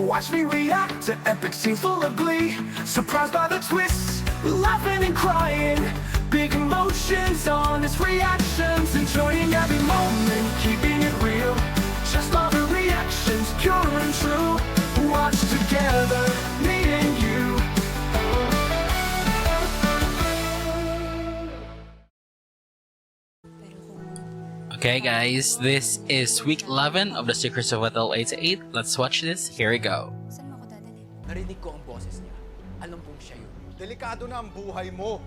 Watch me react to epic scenes full of glee. Surprised by the twists, laughing and crying. Big emotions, honest reactions. Enjoying every moment, keeping it real. Just love the reactions, pure and true. Watch together, me and you. Okay guys, this is week 11 of The Secrets of Hotel 88. Let's watch this. Here we go. Saan mo ako dadalhin? Narinig ko ang boses niya. Alam kong siya yun. Delikado na ang buhay mo.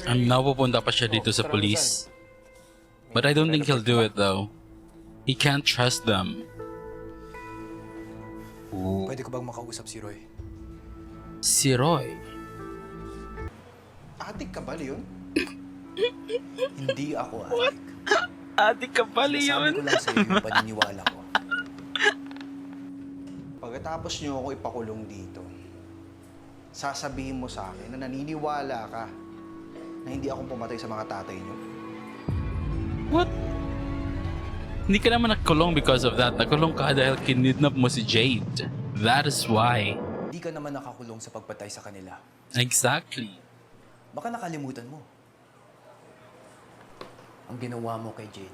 Ang napupunta pa siya dito sa police. But I don't think he'll do it though. He can't trust them. Pwede ko bang makausap si Roy? Si Roy. Adik ka ba, Leon? Hindi ako adik. Adik ka pala Sabi ko yun. lang sa'yo yung paniniwala ko. Pagkatapos niyo ako ipakulong dito, sasabihin mo sa akin na naniniwala ka na hindi ako pumatay sa mga tatay niyo. What? Hindi ka naman nakulong because of that. Nakulong ka dahil kinidnap mo si Jade. That is why. Hindi ka naman nakakulong sa pagpatay sa kanila. Exactly. Baka nakalimutan mo. Ang ginawa mo kay Jade,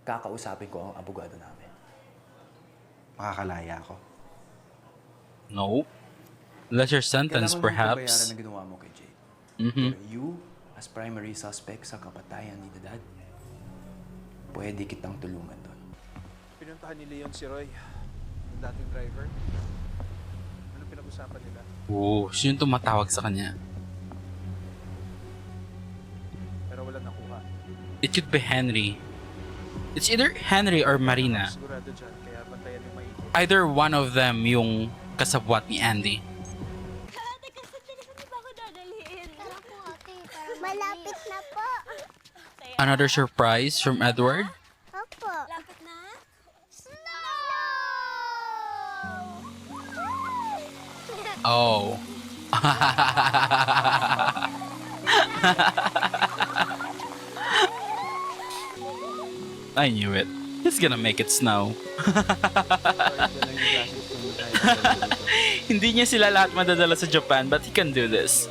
kakausapin ko ang abogado namin. Makakalaya ako. No. Lesser sentence Kailangan mo bayaran perhaps. ang ginawa mo kay Jade. Pero you, as primary suspect sa kapatayan ni Dad, pwede kitang tulungan doon. Pinuntahan ni Leon si Roy, yung dating driver. Ano pinag-usapan nila? Oh, sino yung tumatawag sa kanya? Pero walang nakuha. It could be Henry. It's either Henry or Marina. Sigurado dyan, kaya bantayan yung maigi. Either one of them yung kasabwat ni Andy. Ate, kasi saan ba ako dadalhin? Tara po ate, malapit na po. Another surprise from Edward. Opo. Lapit na? Oh. I knew it. He's gonna make it snow. Hindi niya sila lahat madadala sa Japan, but he can do this.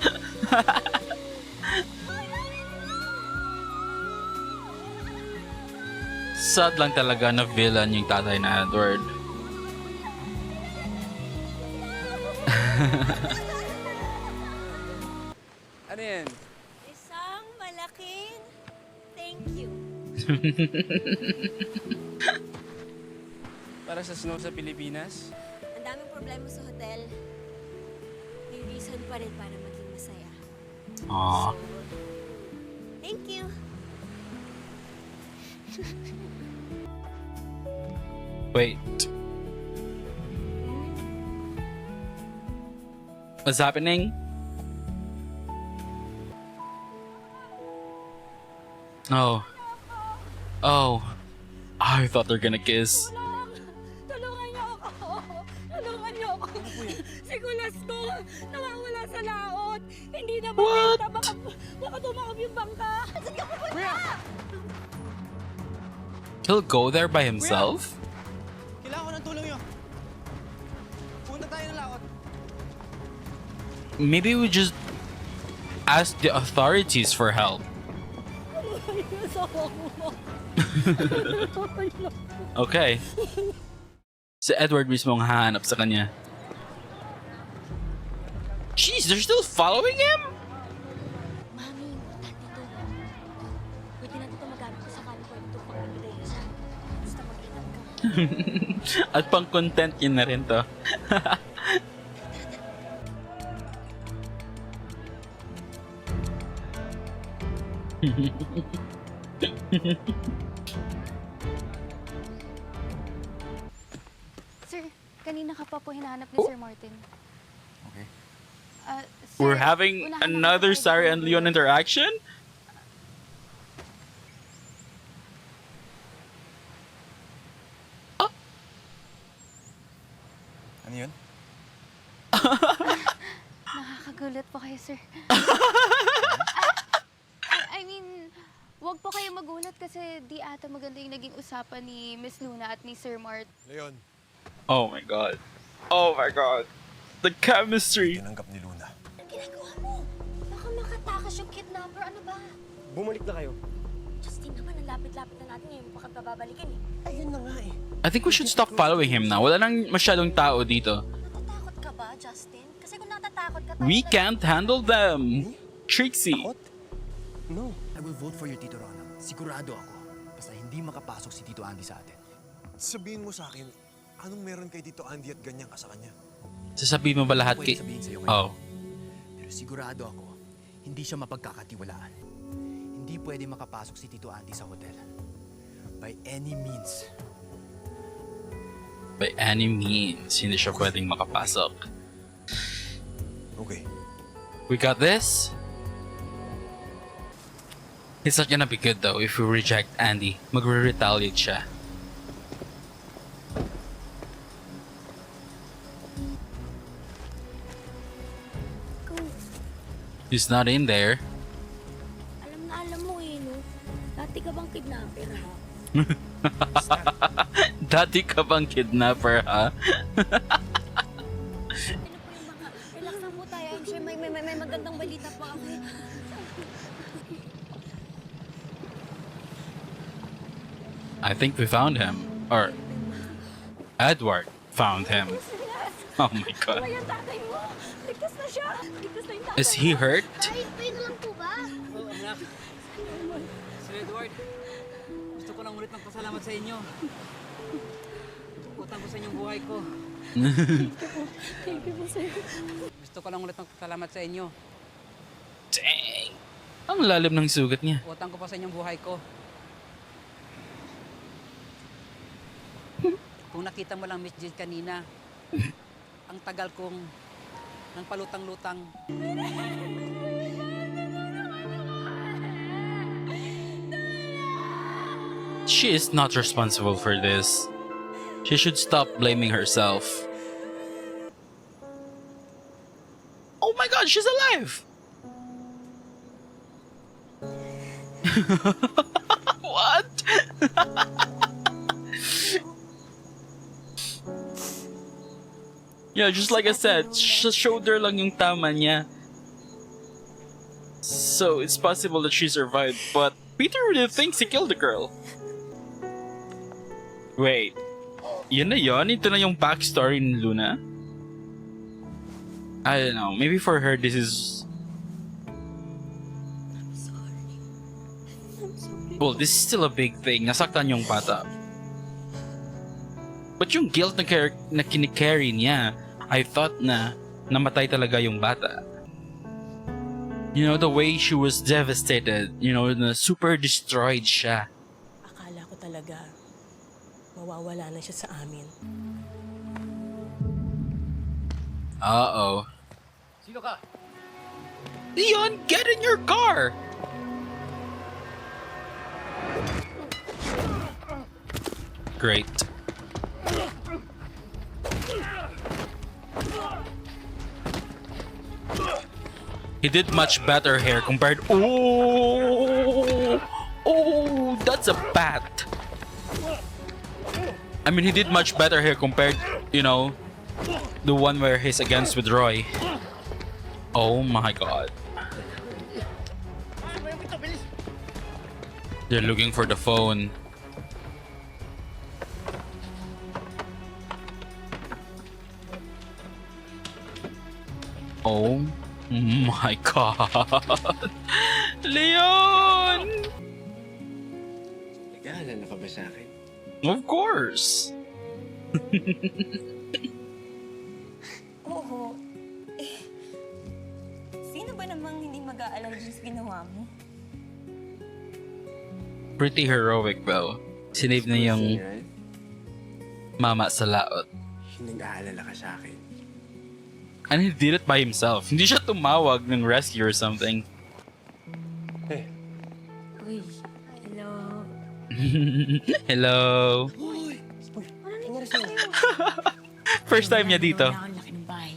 Sad lang talaga na villain yung tatay na Edward. Ano yan? Isang malaking thank you. Para sa snow sa Pilipinas? Ang daming problema sa hotel. May reason pa rin para maging masaya. Aww. Thank you. Wait. What's happening? Oh. Oh. I thought they're gonna kiss. Tulungan niyo ako! Tulungan niyo ako! Si Kulas ko! Nawawala sa laot! Hindi na What? makita! Baka tumakab yung bangka! Saan ka pupunta? He'll go there by himself? Kailangan ko ng tulong yun. Punta tayo ng laot. Maybe we just ask the authorities for help. Okay. Si Edward mismo ang hahanap sa kanya. Jeez, they're still following him? Mami, dito. Pwede natin ito magamit ko sa kanil ko ito pang nagday na siya. Basta mag-ingat ka. At pang content yun na rin to. Sir, kanina ka pa po hinahanap ni Sir Martin. Okay. Sir, We're having unahan na another po tayo. Sari and Leon interaction? Ano yun? Nakakagulat po kayo, sir. I mean, wag po kayo magulat Bakit kasi di ata maganda yung naging usapan ni Miss Luna at ni Sir Mart? Leon, Oh my god. Oh my god. The chemistry. tinanggap ni Luna. Ang ginagawa mo? Baka makatakas yung kidnapper. Ano ba? Bumalik na kayo. Justin naman, ang lapit-lapit na natin ngayon. Baka babalikin eh. Ayun na nga eh. I think we should stop following him now. Wala nang masyadong tao dito. Natatakot ka ba, Justin? Kasi kung natatakot ka, We can't handle them. Trixie. No. I will vote for your Tito Ronald. Sigurado ako. Basta hindi makapasok si Tito Andy sa atin. Sabihin mo sa akin, anong meron kay Tito Andy at ganyan ka sa kanya? Sasabihin mo ba lahat Pwede kay... sabihin sa'yo Oh. Pero sigurado ako, hindi siya mapagkakatiwalaan. Hindi pwede makapasok si Tito Andy sa hotel. By any means. By any means, hindi siya pwedeng makapasok. Okay. We got this? It's not gonna be good though if we reject Andy. Magre-retaliate siya. He's not in there. Alam na alam mo eh, no? Dati ka bang kidnapper, ha? Dati ka bang kidnapper, ha? Ano po yung mga... Relax lang po tayo. I'm sure may magandang balita po ako. I think we found him. Or Edward found him. Oh my god. Yung tatay mo! Ligtas na siya! Ligtas na yung tatay. Is he hurt? Kahit pain lang po ba? Sir Edward, gusto ko lang ulit magpasalamat sa inyo. Utang ko sa inyong buhay ko. Thank you po, sir. Gusto ko lang ulit magpasalamat sa inyo. Dang. Ang lalim ng sugat niya. Utang ko pa sa inyong buhay ko. Kung nakita mo lang Miss Jade kanina, ang tagal kong nang palutang-lutang. She is not responsible for this. She should stop blaming herself. Oh my god, she's alive! What? Yeah, just like I said, shoulder lang yung tama niya. So it's possible that she survived, but Peter really thinks he killed the girl. Wait, yun na yun? Ito na yung backstory ni Luna? I don't know, maybe for her this is... Well, this is still a big thing. Nasaktan yung bata. But yung guilt na kinikarry niya, I thought na namatay talaga yung bata. You know, the way she was devastated, you know, na super destroyed siya. Akala ko talaga mawawala na siya sa amin. Uh-oh. Sino ka? Leon, get in your car! Great. He did much better here compared... Oh! Oh! That's a bat! I mean, he did much better here compared, you know, the one where he's against with Roy. Oh my god. They're looking for the phone. Oh my god. Leon! Nag-aalala ka ba sa akin? Of course. Oo. Sino ba namang hindi mag-aalala dyan sa ginawa mo? Pretty heroic though. Sinave na yung Right? mama sa laot. Nag-aalala ka sa akin. And he did it by himself. Hindi siya tumawag ng rescue or something. Hey, Uy, hello. Hello. First time niya dito. Ang laki ng bahay.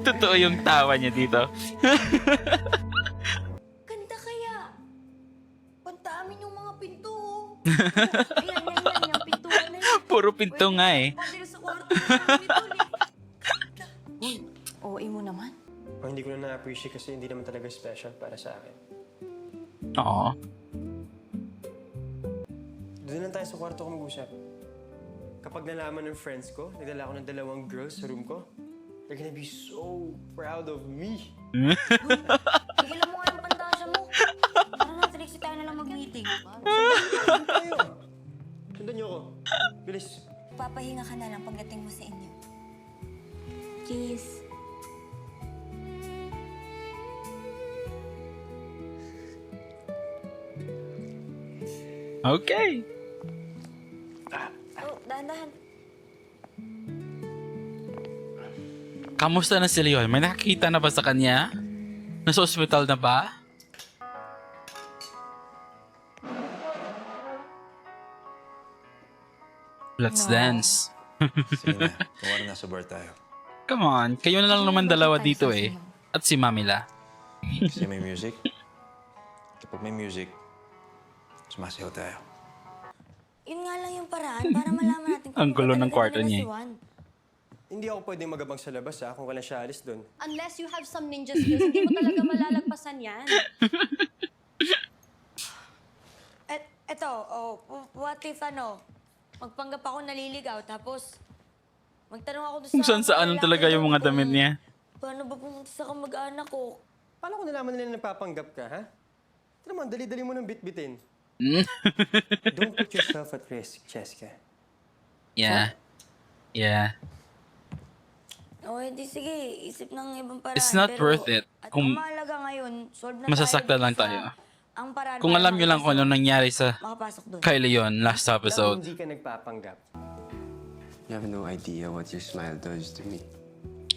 Totoo Totoo yung tawa niya dito. Ganda kaya. Pantaamin yung mga pinto. Ayan, yung pintuan na yun. Puro pinto nga eh. Pwede sa kwarto nito. Oo, mo naman. Hindi ko na na-appreciate kasi hindi naman talaga special para sa akin. Oo. Doon lang tayo sa kwarto ko mag-usap. Kapag nalaman ng friends ko, nagdala ako ng 2 girls sa room ko, they're gonna be so proud of me. Tigilan mo nga yung pantasya mo. Tara na, Trixie, tayo na lang mag-meeting. Tayo! Sundan niyo ako. Bilis. Papahinga ka na lang pagdating mo sa inyo. Kiss. Okay. Oh, dahan-dahan. Kamusta na si Leon? May nakakita na ba sa kanya? Nasa ospital na ba? Let's dance. Sige na, kumara na sa bar tayo. Come on, kayo na lang naman dalawa dito eh. At si Mamila. Kasi may music. Kapag may music, sumasayaw tayo. Yun nga lang yung paraan para malaman natin Ang gulo ng kwarto niya eh. Hindi ako pwedeng magabang sa labas kung wala siya alis doon. Unless you have some ninja skills, hindi mo talaga malalagpasan yan. What if magpanggap ako naliligaw, tapos magtanong ako doon Kung saan talaga yung mga damit niya. Paano ba pumunta sa kamag-anak ko? Paano ko nalaman nila na napapanggap ka, ha? Ito naman, dali-dali mo nang bitbitin. Don't put yourself at risk, Cheska. Yeah. Yeah. Hindi, sige. Isip ng ibang paraan. It's not worth it. At Kung ang mahalaga ngayon, solve na masasaktan lang sa tayo. Ang paraan Kung para alam nyo lang kung ano nangyari sa makapasok doon. kay Leon last Alam mo, episode. hindi ka nagpapanggap. You have no idea what your smile does to me.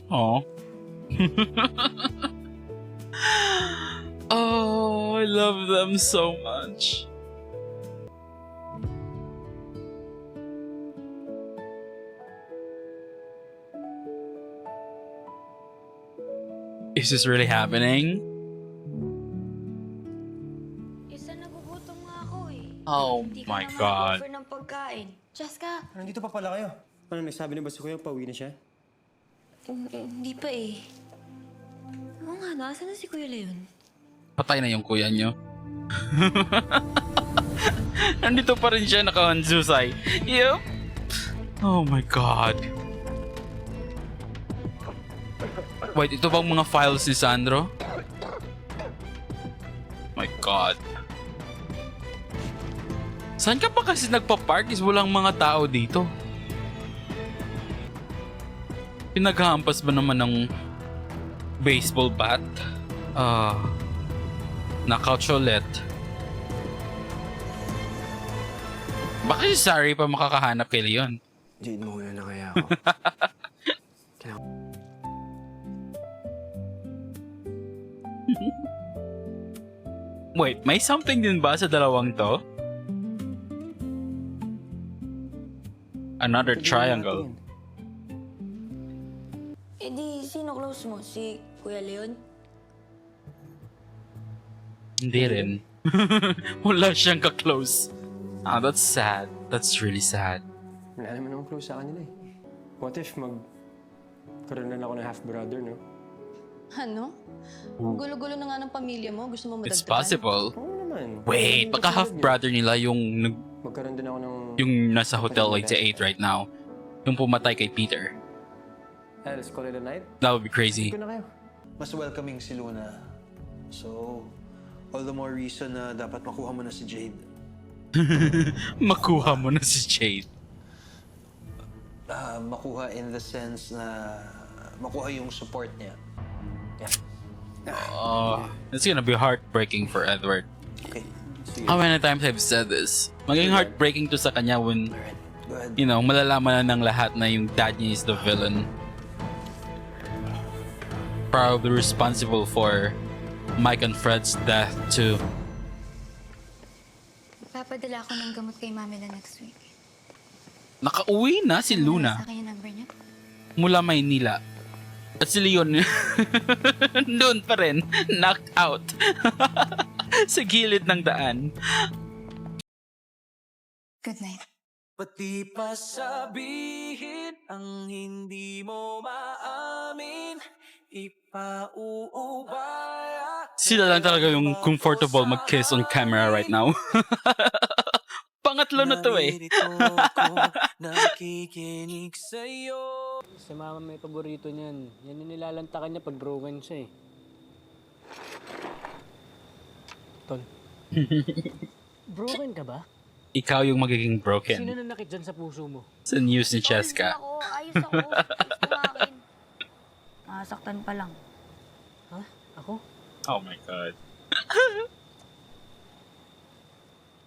Oh. Oh, I love them so much. Is this really happening? Isa nagugutom nga ako eh. Oh Hindi ka my naman God. nag-offer ng pagkain. Jessica, Nandito pa pala kayo. Paano, nagsabi na ba si Kuya, pauwi na siya? hindi pa eh. Oo nga, nasa na si Kuya Leon? Patay na yung kuya nyo. Nandito pa rin siya, naka-hanzusay. Yup. Oh my God. Wait, ito bang mga files ni Sandro? My God. Saan ka pa kasi nagpa-park is walang mga tao dito? Pinaghahampas ba naman ng baseball bat? Knockout Cholet. Baka si Sari pa makakahanap kay Leon. Jade, muna na kaya ako. Wait, may something din ba sa dalawang to? Another triangle. Di, sino close mo? Si Kuya Leon? Hindi rin. Wala siyang ka-close. That's sad. That's really sad. Wala naman akong close sa kanila eh. What if magkaroon na ako ng half-brother, no? Ano? Gulo-gulo na nga ng pamilya mo. Gusto mo madagdagan? It's possible. Oo naman. Wait, baka half-brother nila yung Magkaroon din ako ng... yung nasa Hotel 88 right now. Yung pumatay kay Peter. Let's call it a night. That would be crazy. Ito na kayo. Mas welcoming si Luna. So, all the more reason na dapat makuha mo na si Jade. Makuha mo na si Jade. Makuha in the sense na makuha yung support niya. Yeah. It's gonna be heartbreaking for Edward. Okay. How many times I've said this? Maging heartbreaking to sa kanya when, Alright, go ahead. you know, malalaman na ng lahat na yung dad niya is the villain. Probably responsible for Mike and Fred's death too. Papadala ako ng gamot kay Mami na next week. Nakauwi na si Luna Sa akin yung number niya. mula Maynila. At si Leon, doon pa rin, knocked out. Sa gilid ng daan. Good night. Pati pa sabihin ang hindi mo maamin, ipauubaya. Sila lang talaga yung comfortable mag-kiss on camera right now. Pangatlo na to eh. Nakikinig sa'yo. Si mama may paborito niyan. Yan yung nilalantakan niya pag broken siya eh. Tol. Broken ka ba? Ikaw yung magiging Sino broken. nanakit dyan sa puso mo? Sa news ni Cheska. Ayos ako. Ayos ko akin. Nasaktan pa lang. Ha? Ako? Oh my God.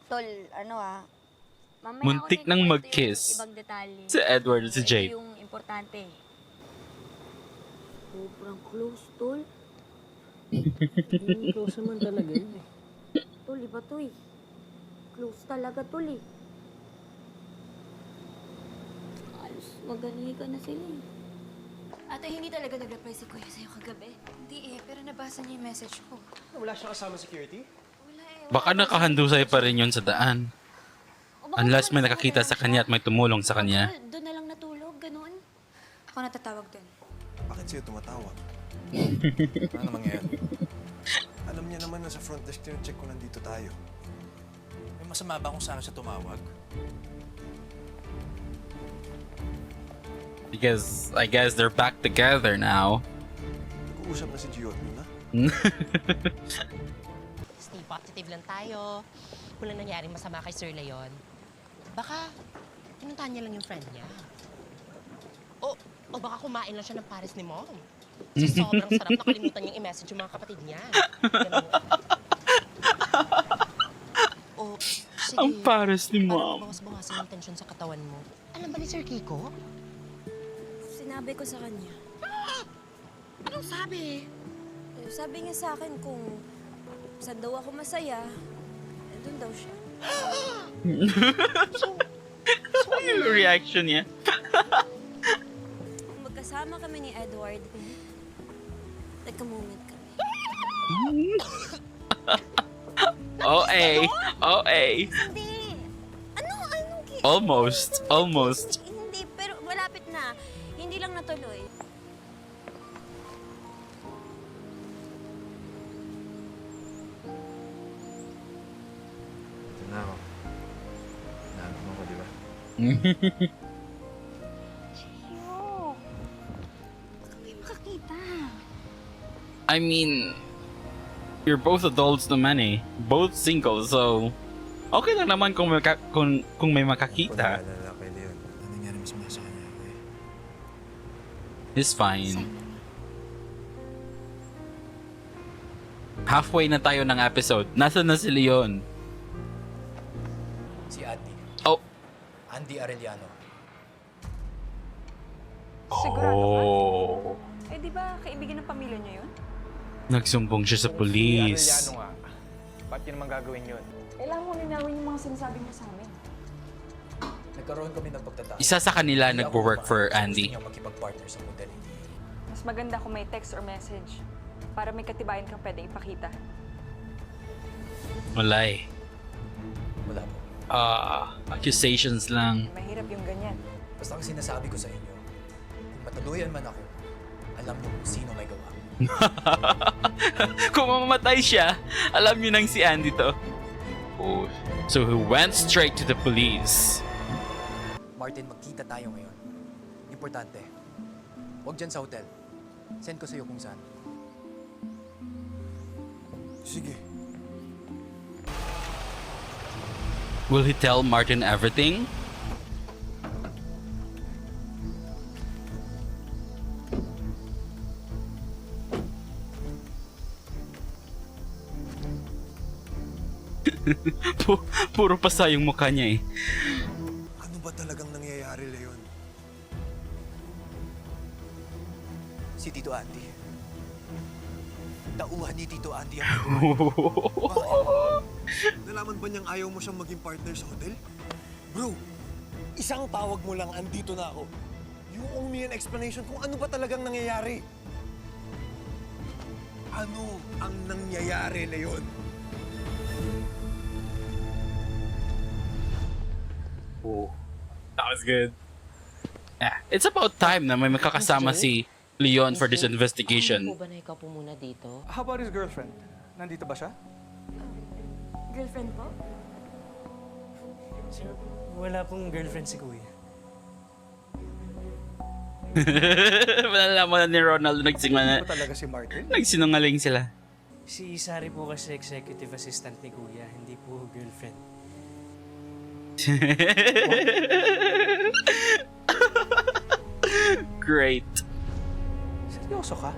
Tol, ano mamaya Muntik ako nang nagkwento mag-kiss. yung ibang detalye. Si Edward at si Ito Jade. yung importante. Sobrang close, Tol. Close naman talaga yun eh. Tol, iba to eh. Close talaga, Tol eh. Halos maganigan na sila eh. Ate, hindi talaga nag-reply si Kuya sa'yo kagabi. Hindi pero nabasa niya yung message ko. Wala siyang kasama security? Baka nakahandusay pa rin yun sa daan. Unless may nakakita sa kanya at may tumulong sa kanya. Doon na lang natulog, ganun. Ako natatawag doon. Bakit siya tumatawag? Ano mangyayari? Alam niya naman na sa front desk check ko nandito tayo. May masama ba kung saan siya tumawag? Because I guess they're back together now. Nag-uusap na si Gio at Luna. Stay positive lang tayo. Walang nangyaring masama kay Sir Leon. Baka, pinuntahan niya lang yung friend niya. O baka kumain lang siya ng pares ni Mom. Kasi sobrang sarap, nakalimutan niyang i-message yung mga kapatid niya. Ganun. O, sige. Ang pares ni Para Mom. mabawas-bawasan yung tension sa katawan mo. Alam ba ni Sir Kiko? Sinabi ko sa kanya. Anong sabi? Sabi niya sa akin kung saan daw ako masaya, doon daw siya. Yung reaction niya. Magkasama kami ni Edward. Nagka-moment kami. OA. OA. Hindi! Almost. Hindi, pero malapit na. Hindi lang natuloy. Ito na ako. Nahanap mo ko, di ba? Makakita. I mean, you're both adults naman eh. Both single, so okay lang naman kung may makakita. Pag-aalala kay Leon. Ano nangyari masama sa kanya? It's fine. Halfway na tayo ng episode. Nasaan na si Leon? Si Andy. Oh. Andy Arellano. Oh. Eh, di ba kaibigan ng pamilya niya yun? Nagsumbong siya sa police. nga. Ba't yun naman gagawin yun? Kailangan mo linawin yung mga sinasabi niya sa amin. Nagkaroon kami ng pagtatalo. Isa sa kanila Hindi ako nagwo-work for pumayag. Andy. Gusto niya makipag-partner sa model. Mas maganda kung may text or message para may katibayan kang pwedeng ipakita. Wala eh. Wala po. Accusations lang. Mahirap yung ganyan. Basta ang sinasabi ko sa inyo, kung matuluyan man ako, alam niyo kung sino may gawa. Kung mamamatay siya, alam niyo nang si Andy to. Oh. So he went straight to the police. Martin, magkita tayo ngayon. Importante. Huwag dyan sa hotel. Send ko sa'yo kung saan. Sige. Will he tell Martin everything? Puro pasa yung mukha niya eh. Ano ba talagang nangyayari, Leon? Si Tito Andy. Tauhan ni Tito Andy ang Nalaman ba niyang ayaw mo siyang maging partner sa hotel? Bro, isang tawag mo lang, andito na ako. You owe me an explanation kung ano ba talagang nangyayari. Ano ang nangyayari, Leon? Oh, that was good. Yeah, it's about time na may makakasama si Leon for this investigation. Ano po ba na ikaw po muna dito? How about his girlfriend? Nandito ba siya? Girlfriend po? Sir, wala pong girlfriend si Kuya. Malalaman na ni Ronald Ano talaga si Martin? nagsinungaling sila. Si Sari po kasi executive assistant ni Kuya, hindi po girlfriend. Great. Seryoso ka?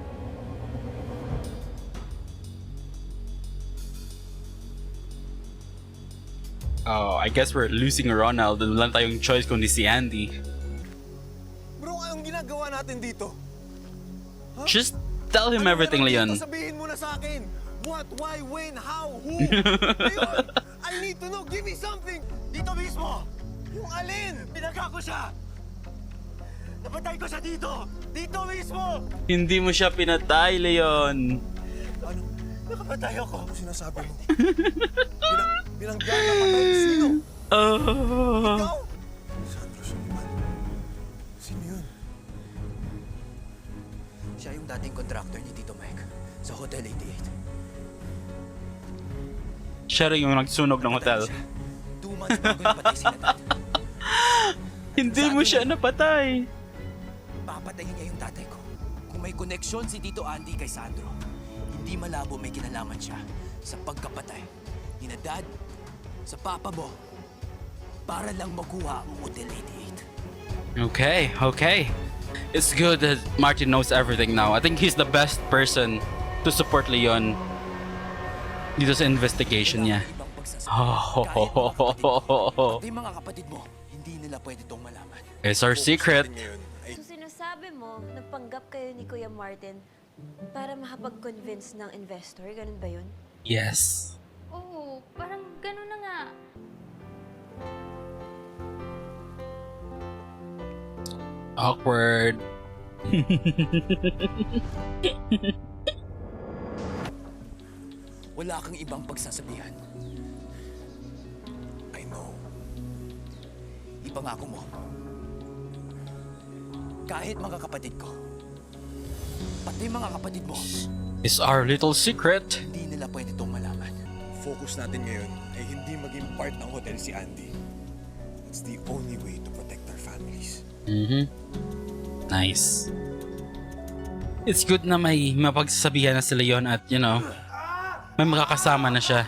Oh, I guess we're losing Ronald. Wala tayong choice kundi si Andy. Bro, anong ginagawa natin dito? Just tell him everything, Leon. Sabihin mo na sa akin. What, why, when, how, who? Leon, I need to know. Give me something. Dito mismo. Yung alin? Pinagka ko siya. Napatay ko siya dito. Dito mismo. Hindi mo siya pinatay, Leon. Ano? Nakapatay ako. Ano sinasabi mo? Binangga na patay. Sino? Ikaw? Sandro Suliman. Sino yun? Siya yung dating contractor ni Tito Mike sa Hotel 88. Siya rin yung nagsunog ng hotel. 2 months bago napatay si Natal. Hindi mo siya napatay. Papatayin niya yung tatay ko. Kung may koneksyon si Tito Andy kay Sandro, hindi malabo may kinalaman siya sa pagkapatay ni na Dad sa papa mo para lang makuha ang Hotel 88. Okay. It's good that Martin knows everything now. I think he's the best person to support Leon dito sa investigation niya. Pati mga kapatid mo, hindi nila pwede itong malaman. It's our secret. So sinasabi mo, nagpanggap kayo ni Kuya Martin para makapag-convince ng investor? Ganun ba yun? Yes. Oo, parang gano'n na nga. Awkward. Wala kang ibang pagsasabihan. I know. Ipangako mo. Kahit mga kapatid ko, pati mga kapatid mo, It's our little secret. hindi nila pwede itong malaman. Focus natin ngayon ay hindi maging part ng hotel si Andy. It's the only way to protect our families. Nice. It's good na may mapagsasabihan na si Leon at, you know, may makakasama na siya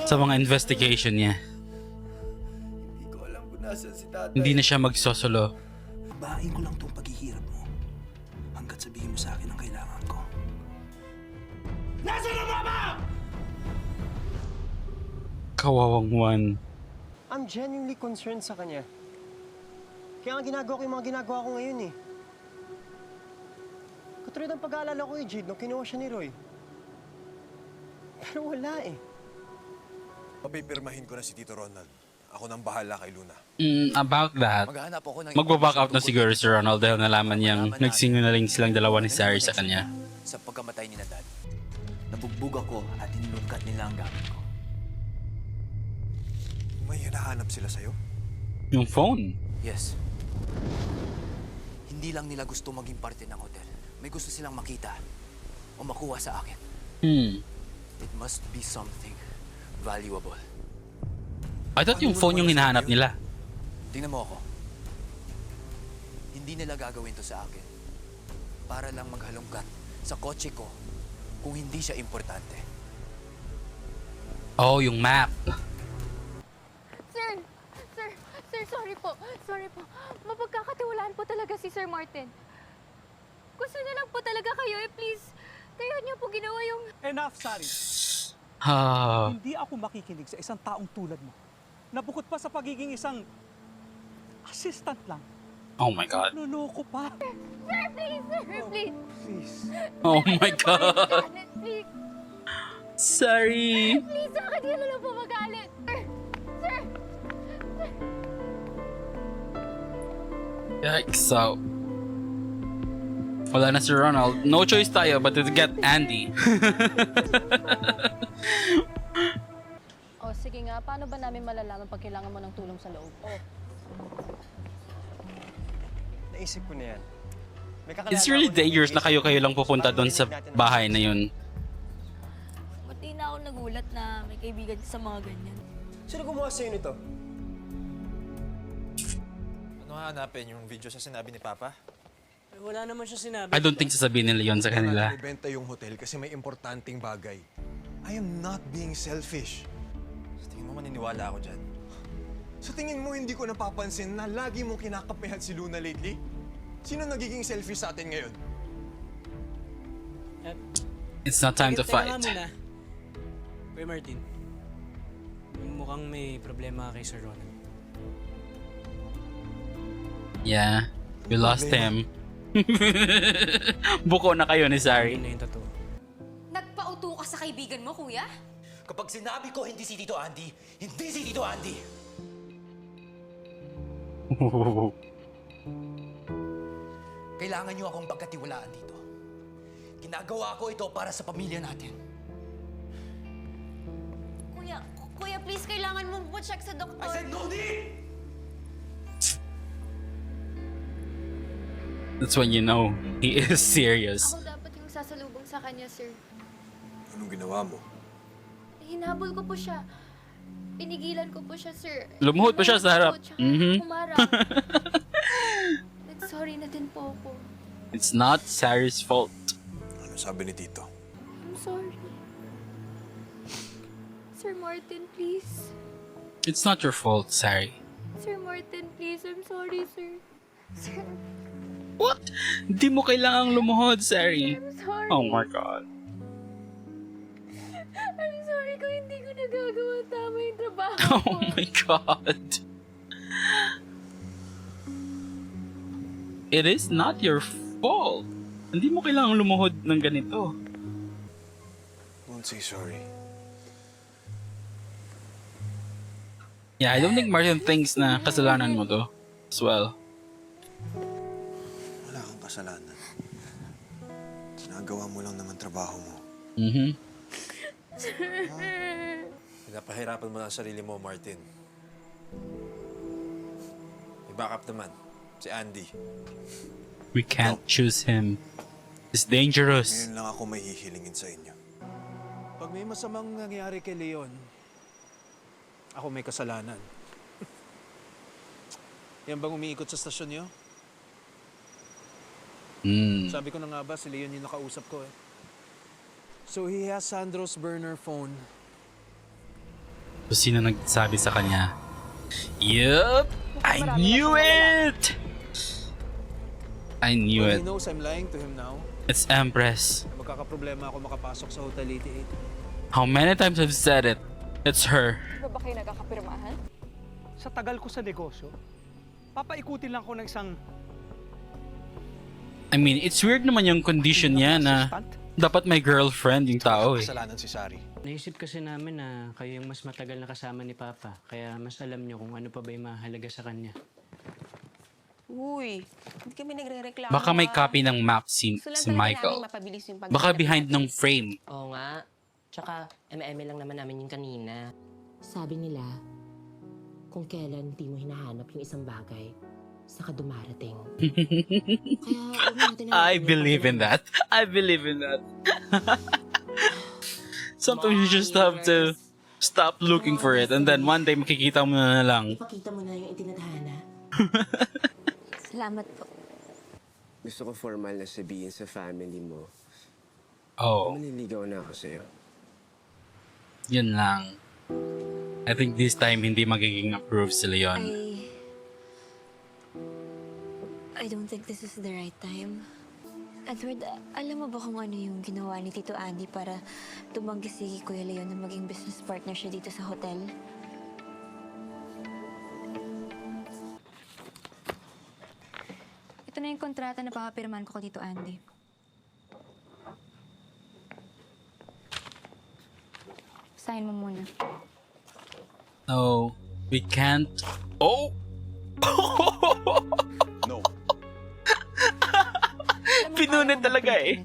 sa mga investigation niya. Hindi ko alam kung nasan si tatay. Hindi na siya magsosolo. Bahin ko lang tong paghihirap mo hanggat sabihin mo sa akin ang kailangan ko. Nasaan ang mama? Kawawang Juan. I'm genuinely concerned sa kanya. Kaya nga ginagawa ko yung mga ginagawa ko ngayon eh. Katulad ng pag-aalala ko kay Jade nung kinuha siya ni Roy. Pero wala eh. Papipirmahin ko na si Tito Ronald. Ako nang bahala kay Luna. About that, Maghahanap ako ng magbaback out na siguro si Ronald dahil nalaman niyang nagsinungaling silang dalawa ni Sari sa kanya. Sa pagkamatay ni na Dad, nabugbog ako at inilungkat nila ang gamit ko. May hinahanap sila sa'yo? Yung phone. Yes. Hindi lang nila gusto maging parte ng hotel. May gusto silang makita o makuha sa akin. It must be something valuable. I thought yung phone yung hinahanap nila. Tingnan mo ako. Hindi nila gagawin to sa akin para lang maghalongkat sa kotse ko kung hindi siya importante. Oh, yung map. Sir, sorry po. Mapagkakatiwalaan po talaga si Sir Martin. Gusto niya lang po talaga kayo please. Kaya niyo po ginawa yung... Enough, Sari. Hindi ako makikinig sa isang taong tulad mo. Na bukod pa sa pagiging isang assistant lang. Oh my God. Luloko pa. Sir, please! Please. Oh my God. Please! Sorry. Please, sa akin yan na lang po magalit. Sir! Yikes. So, Wala na si Ronald. No choice tayo but to get Andy. O sige nga, paano ba namin malalaman pag kailangan mo ng tulong sa loob? Naisip ko na yan. May kakilala It's really ako na dangerous na kayo-kayo lang pupunta doon sa bahay na yun. Ba't di na ako nagulat na may kaibigan sa mga ganyan? Sino gumawa sa'yo nito? Ano hahanapin yung video sa sinabi ni Papa? Wala naman siya sinabi. I don't think sasabihin nila yun sa kanila. Ibenta yung hotel kasi may importanteng bagay. I am not being selfish. Sa tingin mo maniniwala ako dyan? Sa tingin mo hindi ko napapansin na lagi mong kinakapihan si Luna lately? Sino nagiging selfish sa atin ngayon? It's not time to fight. Kuya Martin, mukhang may problema kay Sir Ronald. Yeah, we lost him. Buko na kayo ni Sari. Nagpauto ka sa kaibigan mo, kuya? Kapag sinabi ko hindi si Tito Andy, hindi si Tito Andy! Kailangan niyo akong pagkatiwalaan dito. Ginagawa ko ito para sa pamilya natin. Kuya, please, kailangan mo po check sa doktor. I said no need! That's when you know he is serious. Ako dapat yung sasalubong sa kanya, sir. Anong ginawa mo? Hinabol ko po siya. Pinigilan ko po siya, sir. Lumuhod pa siya sa harap. Humarap. Sorry na din po ako. It's not Sari's fault. Ano sabi ni Tito? I'm sorry. Sir Martin, please. It's not your fault, Sari. Sir Martin, please. I'm sorry, sir. Sir, What? Hindi mo kailangang lumuhod, Sari. I'm sorry. Oh my God. I'm sorry kung hindi ko nagagawa tama yung trabaho Oh ko. my God. It is not your fault. Hindi mo kailangang lumuhod ng ganito. Don't say sorry. Yeah, I don't think Martin thinks na kasalanan mo to as well. Wala kang kasalanan. Ginagawa mo lang naman trabaho mo. Pinapahirapan mo na ang sarili mo, Martin. May backup naman. Si Andy. We can't choose him. It's dangerous. Ngayon lang ako may hihilingin sa inyo. Pag may masamang nangyari kay Leon, ako may kasalanan. Yan bang umiikot sa stasyon niyo? Sabi ko na nga ba, si Leon yung nakausap ko eh. So he has Sandro's burner phone. So, sino nagsabi sa kanya? Yup! I knew it! I knew Well, it. he knows I'm lying to him now. It's Empress. Magkakaproblema ako makapasok sa Hotel 88. How many times I've said it? It's her. Di ba kayo nagkakapirmahan? Sa tagal ko sa negosyo, papaikutin lang ko ng isang I mean, it's weird naman yung condition niya na dapat may girlfriend yung tao eh. Kasalanan si Sari. Naisip kasi namin na kayo yung mas matagal na kasama ni Papa. Kaya mas alam niyo kung ano pa ba yung mahalaga sa kanya. Uy, hindi kami nagre-reklamo. Baka may copy ng map si Michael. Baka behind ng frame. Oo nga. Tsaka, eme lang naman namin yung kanina. Sabi nila, kung kailan di mo hinahanap yung isang bagay, saka dumarating. I believe in that. I believe in that. Sometimes you just have to stop looking for it and then one day makikita mo na lang. Ipakita mo na yung itinadhana. Salamat po. Gusto ko formal na sabihin sa family mo. Oh. Maniligaw na ako sa'yo. Yun lang. I think this time hindi magiging approved si Leon. I don't think this is the right time. Edward, alam mo ba kung ano yung ginawa ni Tito Andy para tumanggi si Kuya Leon na maging business partner siya dito sa hotel? Ito na yung kontrata na papapirman ko kay Tito Andy. Sign mo muna. No, we can't. Oh! No. Ngunit talaga eh.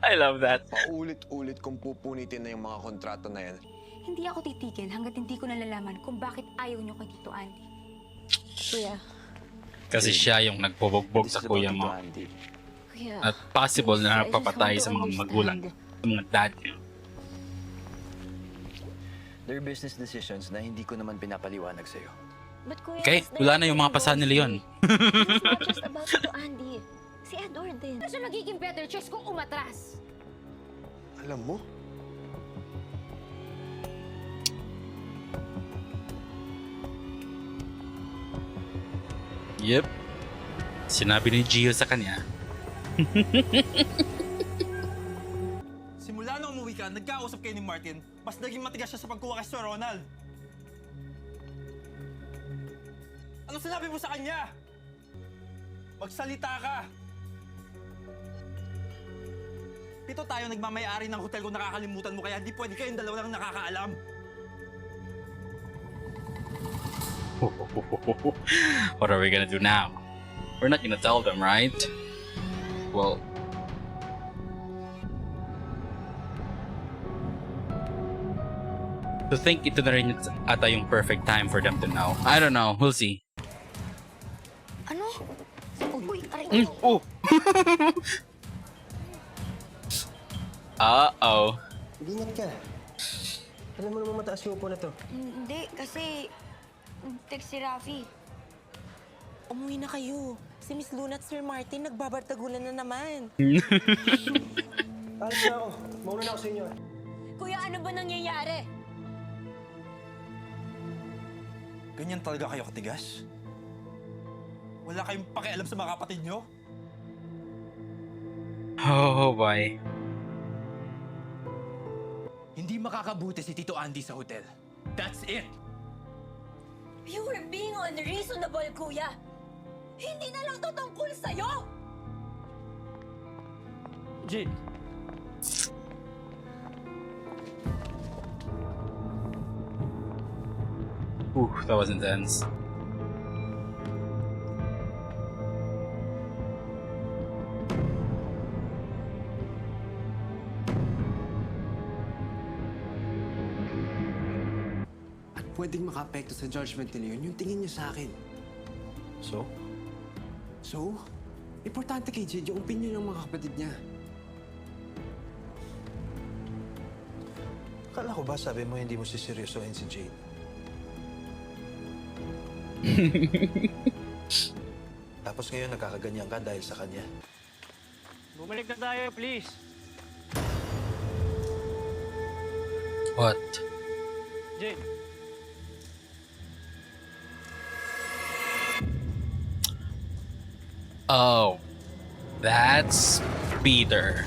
I love that. Paulit-ulit kong pupunitin na yung mga kontrato na yan. Hindi ako titigil hanggat hindi ko nalalaman kung bakit ayaw niyo kay Tito Andy. Kuya. Kasi siya yung nagbubugbog sa kuya mo. Kuya. At possible na napapatay sa mga magulang, sa mga dad niyo. They're business decisions na hindi ko naman pinapaliwanag sa'yo. But kuya, Okay, it's the wala right na yung thing mga pasan ni to Leon. It's not just about Tito Andy. Si Edward din. Ano siya magiging better choice kung umatras? Alam mo, Yep. Sinabi ni Gio sa kanya. Simula na umuwi ka, nagkausap kayo ni Martin, mas naging matigas siya sa pagkuha kay Sir Ronald. Ano sinabi mo sa kanya? Magsalita ka! Pito tayo nagmamayari ng hotel kung nakakalimutan mo, kaya hindi pwede kayong dalawa lang nakakaalam. What are we gonna do now? We're not gonna tell them, right? Well... To think ito na rin ata yung perfect time for them to know. I don't know, we'll see. Ano? Uy, aray. Oh! Uh-oh. Ingat ka. Alam mo naman mataas yung upo na to. Hindi, kasi... Text si Rafi. Umuwi na kayo. Si Miss Luna at Sir Martin nagbabartagulan na naman. Alis na ako. Mauna na ako sa inyo. Kuya, ano ba nangyayari? Ganyan talaga kayo katigas? Wala kayong pakialam sa mga kapatid nyo? Oh boy. Hindi makakabuti si Tito Andy sa hotel. That's it! You were being unreasonable, Kuya! Hindi na lang to tungkol sa'yo! Jade, Ooh, that was intense. At pwedeng maka-apekto sa judgment ni Leon yung tingin niya sa akin. so? So, importante kay Jade yung opinion ng mga kapatid niya. Akala ko ba sabi mo hindi mo siseryosohin si Jade? Tapos ngayon nagkakaganyan ka dahil sa kanya. bumalik na tayo, please. What? Jade, Oh, that's Peter.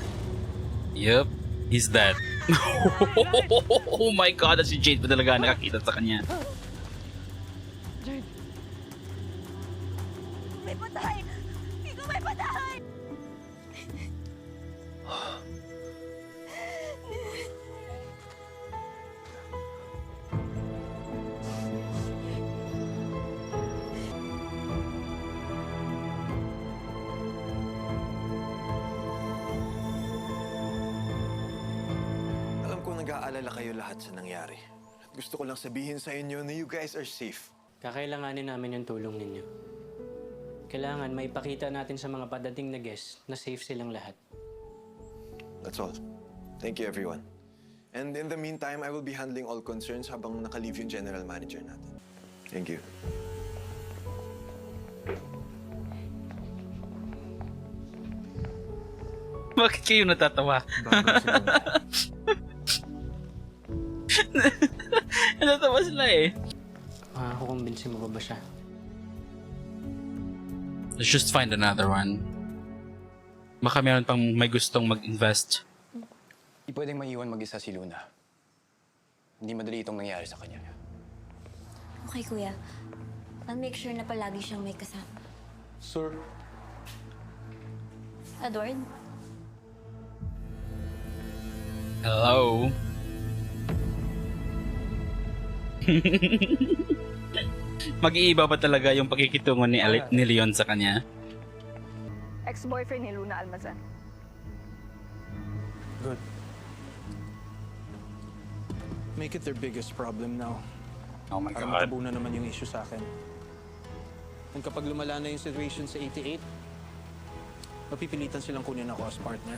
Yup, he's dead. Oh my god, si Jade pa talaga nakakita sa kanya. Jade, May patay! Ikaw may patay! Alam ko nag-aalala kayo lahat sa nangyari. At gusto ko lang sabihin sa inyo na you guys are safe. kakailanganin namin yung tulong ninyo. Kailangan maipakita natin sa mga padating na guests na safe silang lahat. That's all. Thank you, everyone. And in the meantime, I will be handling all concerns habang naka-leave yung general manager natin. Thank you. Bakit kayo natatawa? Natatawa sila eh. Makakukumbinsin mo ba siya? Let's just find another one. Baka meron pang may gustong mag-invest. Hindi pwedeng maiwan mag-isa si Luna. Hindi madali itong nangyari sa kanya. Okay, Kuya. I'll make sure na palagi siyang may kasama. Sir? Edward? Hello? Mag-iiba ba talaga yung pagkikitungo ni Leon sa kanya? ex-boyfriend ni Luna Almazan. Good. Make it their biggest problem now. Oh my Para God. matabunan naman yung issue sa akin. And kapag lumala na yung situation sa 88, mapipilitan silang kunin ako as partner.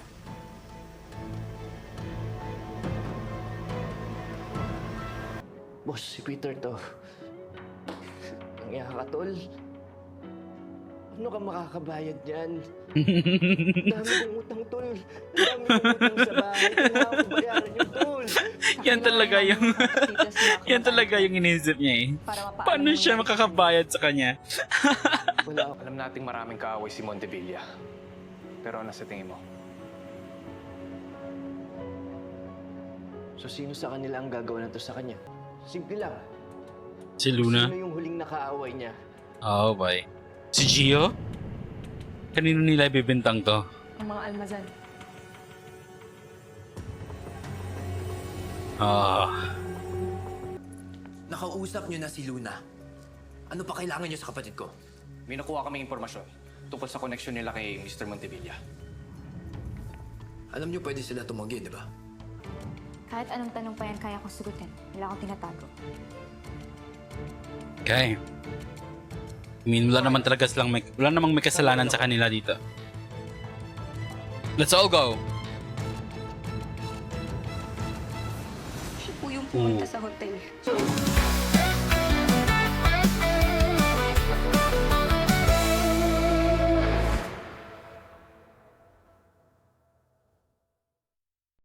Boss, si Peter to. Nangyaka ka, tol. Ano ka makakabayad niyan? Dami kong utang, tol. Dami kong utang sa bahay. Kailangan ko bayaran yung tol. Yan talaga yung... yan talaga yung iniisip niya eh. Paano siya makakabayad sa kanya? Alam nating maraming kaaway si Montevilla. Pero ano sa tingin mo? So sino sa kanila ang gagawa na to sa kanya? Simple lang. Si Luna? Sino yung huling nakaaway niya? Oh, boy. Si Gio? Kanino nila ibibintang to? Ang mga Almazan. Nakausap niyo na si Luna. Ano pa kailangan niyo sa kapatid ko? May nakuha kaming impormasyon tungkol sa koneksyon nila kay Mr. Montevilla. Alam niyo pwede sila tumanggi, di ba? Kahit anong tanong pa yan, kaya kong sagutin. Wala akong tinatago. Okay. I mean, wala naman talaga silang wala namang may kasalanan sa kanila dito. Let's all go! Siya po yung pumunta sa hotel.